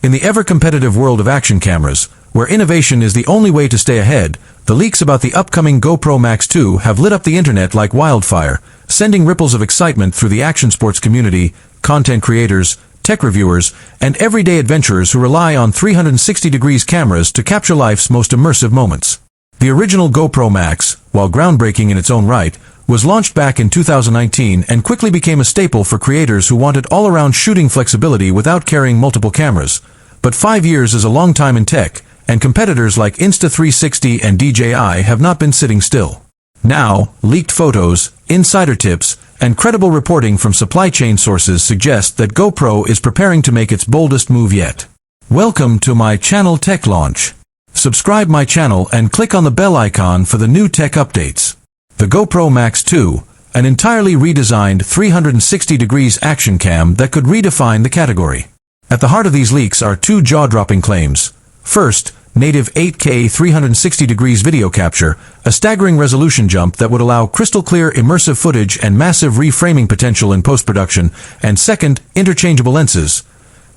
In the ever-competitive world of action cameras, where innovation is the only way to stay ahead, the leaks about the upcoming GoPro Max 2 have lit up the internet like wildfire, sending ripples of excitement through the action sports community, content creators, tech reviewers, and everyday adventurers who rely on 360-degree cameras to capture life's most immersive moments. The original GoPro Max, while groundbreaking in its own right, was launched back in 2019 and quickly became a staple for creators who wanted all-around shooting flexibility without carrying multiple cameras. But 5 years is a long time in tech, and competitors like Insta360 and DJI have not been sitting still. Now, leaked photos, insider tips, and credible reporting from supply chain sources suggest that GoPro is preparing to make its boldest move yet. Welcome to my channel Tech Launch. Subscribe my channel and click on the bell icon for the new tech updates. The GoPro Max 2, an entirely redesigned 360-degree action cam that could redefine the category. At the heart of these leaks are two jaw-dropping claims. First, native 8K 360-degree video capture, a staggering resolution jump that would allow crystal-clear immersive footage and massive reframing potential in post-production, and second, interchangeable lenses.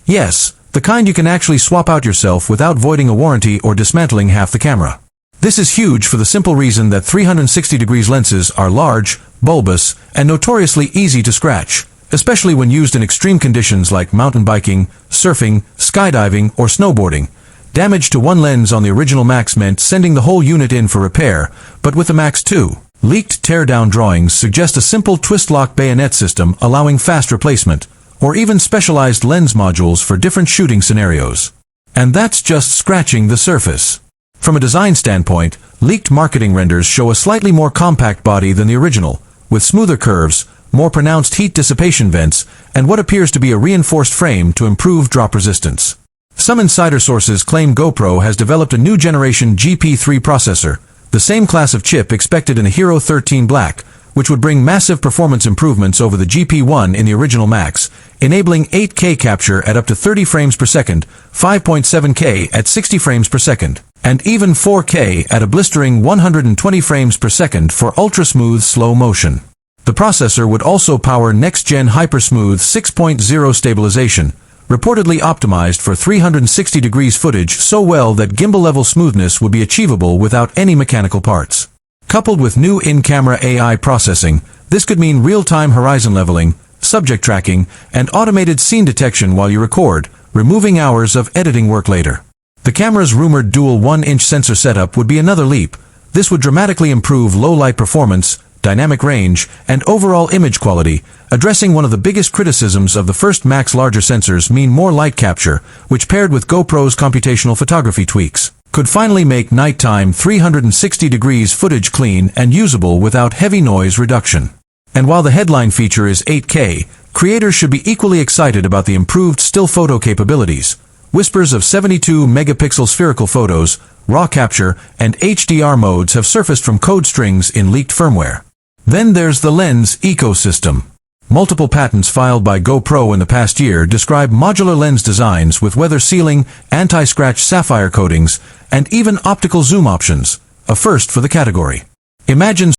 Yes, the kind you can actually swap out yourself without voiding a warranty or dismantling half the camera. This is huge for the simple reason that 360-degree lenses are large, bulbous, and notoriously easy to scratch, especially when used in extreme conditions like mountain biking, surfing, skydiving, or snowboarding. Damage to one lens on the original Max meant sending the whole unit in for repair, but with the Max 2, leaked teardown drawings suggest a simple twist-lock bayonet system allowing fast replacement, or even specialized lens modules for different shooting scenarios. And that's just scratching the surface. From a design standpoint, leaked marketing renders show a slightly more compact body than the original, with smoother curves, more pronounced heat dissipation vents, and what appears to be a reinforced frame to improve drop resistance. Some insider sources claim GoPro has developed a new generation GP3 processor, the same class of chip expected in a Hero 13 Black, which would bring massive performance improvements over the GP1 in the original Max, enabling 8K capture at up to 30 frames per second, 5.7K at 60 frames per second, and even 4K at a blistering 120 frames per second for ultra-smooth slow motion. The processor would also power next-gen hyper-smooth 6.0 stabilization, reportedly optimized for 360-degree footage so well that gimbal-level smoothness would be achievable without any mechanical parts. Coupled with new in-camera AI processing, this could mean real-time horizon leveling, subject tracking, and automated scene detection while you record, removing hours of editing work later. The camera's rumored dual 1-inch sensor setup would be another leap. This would dramatically improve low-light performance, dynamic range, and overall image quality, addressing one of the biggest criticisms of the first Max. Larger sensors mean more light capture, which paired with GoPro's computational photography tweaks, could finally make nighttime 360-degree footage clean and usable without heavy noise reduction. And while the headline feature is 8K, creators should be equally excited about the improved still photo capabilities. Whispers of 72-megapixel spherical photos, RAW capture, and HDR modes have surfaced from code strings in leaked firmware. Then there's the lens ecosystem. Multiple patents filed by GoPro in the past year describe modular lens designs with weather sealing, anti-scratch sapphire coatings, and even optical zoom options, a first for the category. Imagine